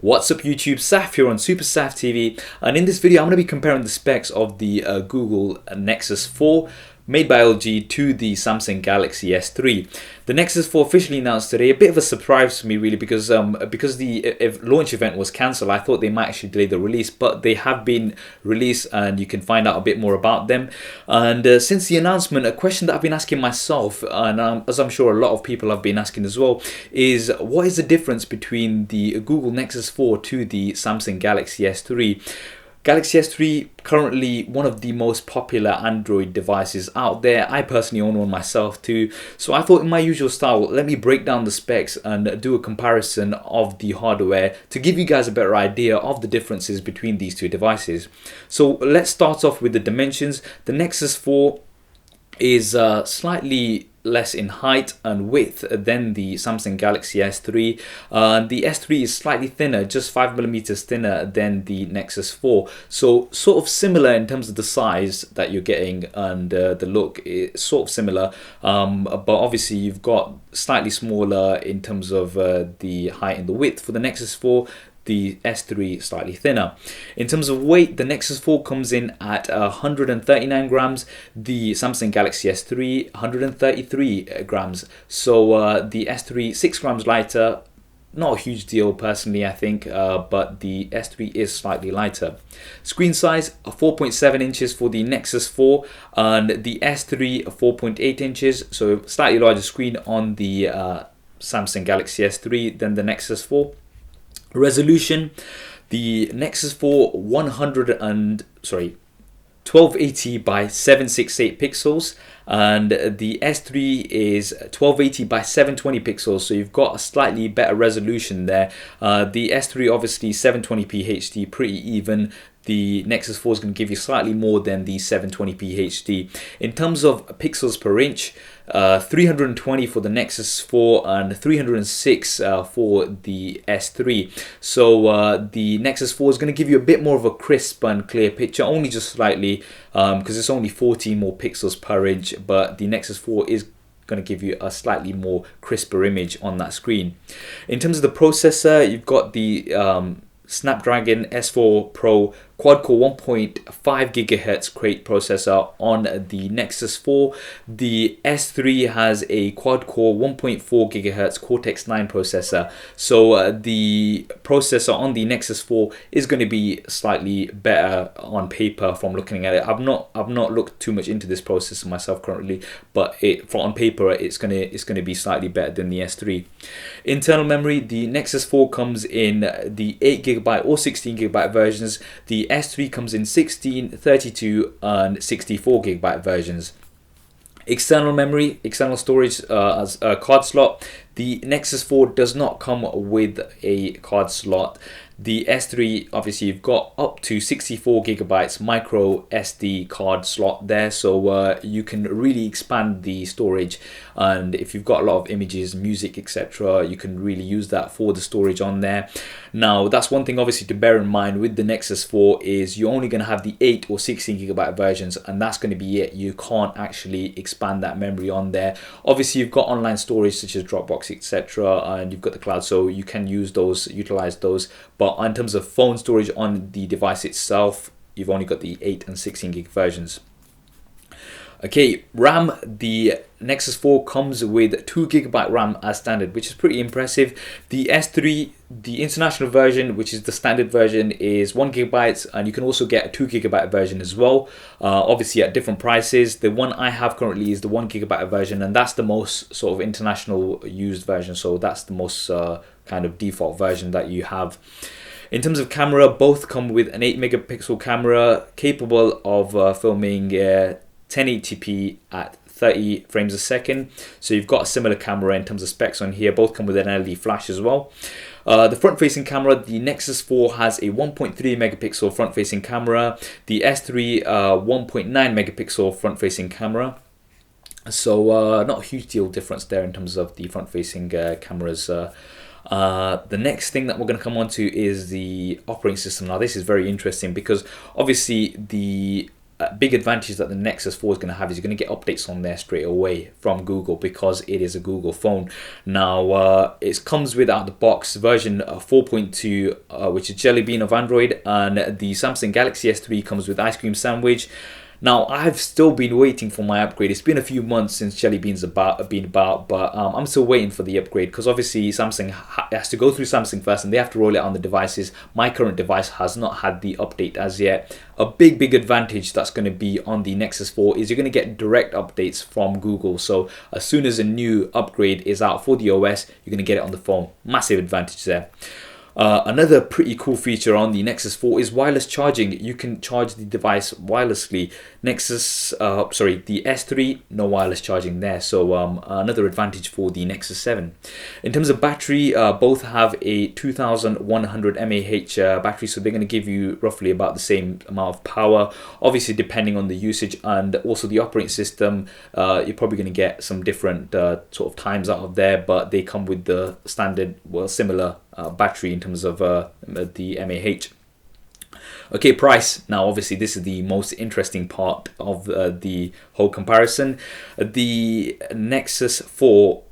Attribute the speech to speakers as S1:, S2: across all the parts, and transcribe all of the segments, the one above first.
S1: What's up YouTube, Saf here on Super Saf TV, and in this video I'm going to be comparing the specs of the Google Nexus 4 made by LG to the Samsung Galaxy S3. The Nexus 4 officially announced today, a bit of a surprise for me really, because the launch event was cancelled. I thought they might actually delay the release, but they have been released and you can find out a bit more about them. And since the announcement, a question that I've been asking myself, and as I'm sure a lot of people have been asking as well, is what is the difference between the Google Nexus 4 to the Samsung Galaxy S3? Galaxy S3 currently one of the most popular Android devices out there. I personally own one myself too. So I thought in my usual style, let me break down the specs and do a comparison of the hardware to give you guys a better idea of the differences between these two devices. So let's start off with the dimensions. The Nexus 4 is slightly less in height and width than the Samsung Galaxy S3. The S3 is slightly thinner, just 5mm thinner than the Nexus 4. So sort of similar in terms of the size that you're getting, and the look is sort of similar. But obviously you've got slightly smaller in terms of the height and the width for the Nexus 4. The S3 slightly thinner. In terms of weight, the Nexus 4 comes in at 139 grams, the Samsung Galaxy S3 133 grams. So the S3 6 grams lighter. Not a huge deal personally, I think, but the S3 is slightly lighter. Screen size 4.7 inches for the Nexus 4 and the S3 4.8 inches, so slightly larger screen on the Samsung Galaxy S3 than the Nexus 4. Resolution, the Nexus 4 1280 by 768 pixels, and the S3 is 1280 by 720 pixels, so you've got a slightly better resolution there. The S3 obviously 720p HD, pretty even. The Nexus 4 is going to give you slightly more than the 720p HD. In terms of pixels per inch, 320 for the Nexus 4 and 306 for the S3. So the Nexus 4 is going to give you a bit more of a crisp and clear picture, only just slightly, because it's only 14 more pixels per inch, but the Nexus 4 is going to give you a slightly more crisper image on that screen. In terms of the processor, you've got the Snapdragon S4 Pro quad-core 1.5 GHz Crate processor on the Nexus 4. The S3 has a quad-core 1.4 GHz Cortex-9 processor. So the processor on the Nexus 4 is going to be slightly better on paper from looking at it. I've not looked too much into this processor myself currently, but on paper it's going to be slightly better than the S3. Internal memory, the Nexus 4 comes in the 8GB or 16GB versions. The S3 comes in 16, 32 and 64GB versions. External memory, external storage as a card slot. The Nexus 4 does not come with a card slot. The S3, obviously you've got up to 64GB micro SD card slot there, so you can really expand the storage, and if you've got a lot of images, music, etc., you can really use that for the storage on there. Now that's one thing obviously to bear in mind with the Nexus 4 is you're only going to have the 8 or 16GB versions, and that's going to be it. You can't actually expand that memory on there. Obviously you've got online storage such as Dropbox, etc., and you've got the cloud, so you can use those, utilize those. But in terms of phone storage on the device itself, you've only got the 8 and 16GB versions. Okay, RAM, the Nexus 4 comes with 2GB RAM as standard, which is pretty impressive. The S3, the international version, which is the standard version, is 1GB, and you can also get a 2GB version as well, obviously at different prices. The one I have currently is the 1GB version, and that's the most sort of international used version, so that's the most kind of default version that you have. In terms of camera, both come with an 8MP camera capable of filming 1080p at 30 frames a second. So you've got a similar camera in terms of specs on here. Both come with an LED flash as well. The front-facing camera, the Nexus 4 has a 1.3MP front-facing camera. The S3 1.9MP front-facing camera. So not a huge deal difference there in terms of the front-facing cameras. The next thing that we're going to come on to is the operating system. Now this is very interesting because obviously the big advantage that the Nexus 4 is going to have is you're going to get updates on there straight away from Google because it is a Google phone. Now, it comes with out of the box version 4.2, which is Jelly Bean of Android, and the Samsung Galaxy S3 comes with Ice Cream Sandwich. Now, I've still been waiting for my upgrade. It's been a few months since Jelly Bean's been about, but I'm still waiting for the upgrade because obviously Samsung has to go through Samsung first and they have to roll it on the devices. My current device has not had the update as yet. A big advantage that's going to be on the Nexus 4 is you're going to get direct updates from Google. So as soon as a new upgrade is out for the OS, you're going to get it on the phone. Massive advantage there. Another pretty cool feature on the Nexus 4 is wireless charging. You can charge the device wirelessly. The S3, no wireless charging there. So another advantage for the Nexus 7. In terms of battery, both have a 2100 mAh battery, so they're going to give you roughly about the same amount of power. Obviously, depending on the usage and also the operating system, you're probably going to get some different sort of times out of there, but they come with the standard, well, similar battery in terms of the mAh. Okay, price. Now, obviously, this is the most interesting part of the whole comparison. The Nexus 4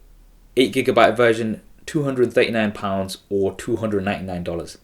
S1: 8GB version, £239 or $299.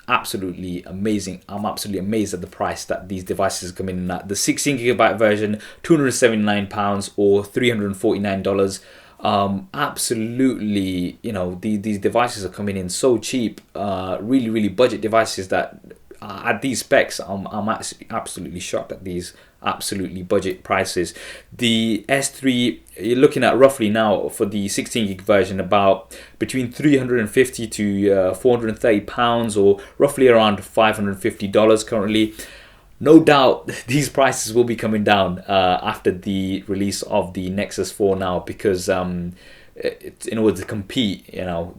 S1: Absolutely amazing. I'm absolutely amazed at the price that these devices come in at. The 16GB version, £279 or $349. Absolutely, you know, these devices are coming in so cheap, really budget devices that at these specs I'm actually absolutely shocked at these absolutely budget prices. The S3, you're looking at roughly now for the 16GB version about between 350 to 430 pounds, or roughly around $550 currently. No doubt these prices will be coming down after the release of the Nexus 4 now, because in order to compete, you know,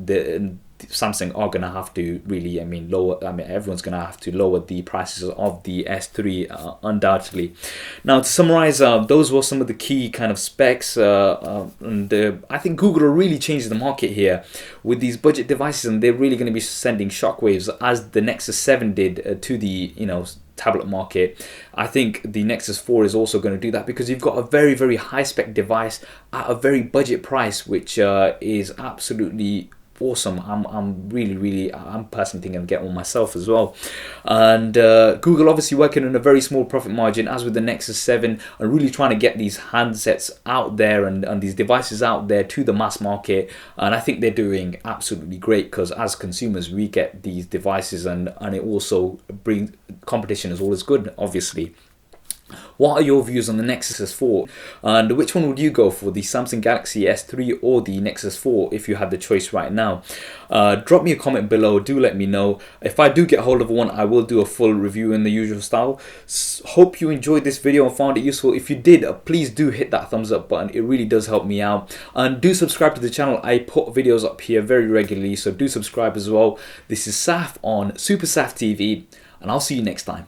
S1: Samsung are going to have to really, everyone's going to have to lower the prices of the S3 undoubtedly. Now, to summarize, those were some of the key kind of specs, and I think Google are really changing the market here with these budget devices, and they're really going to be sending shockwaves as the Nexus 7 did to the, you know, tablet market. I think the Nexus 4 is also going to do that because you've got a very high spec device at a very budget price, which is absolutely awesome. I'm personally thinking of getting one myself as well. And Google obviously working on a very small profit margin, as with the Nexus 7, and really trying to get these handsets out there and these devices out there to the mass market. And I think they're doing absolutely great, because as consumers we get these devices, and it also brings competition as well as good, obviously. What are your views on the Nexus 4, and which one would you go for, the Samsung Galaxy S3 or the Nexus 4 if you had the choice right now? Drop me a comment below, do let me know. If I do get hold of one, I will do a full review in the usual style. Hope you enjoyed this video and found it useful. If you did, please do hit that thumbs up button, it really does help me out. And do subscribe to the channel, I put videos up here very regularly, so do subscribe as well. This is Saf on Super Saf TV, and I'll see you next time.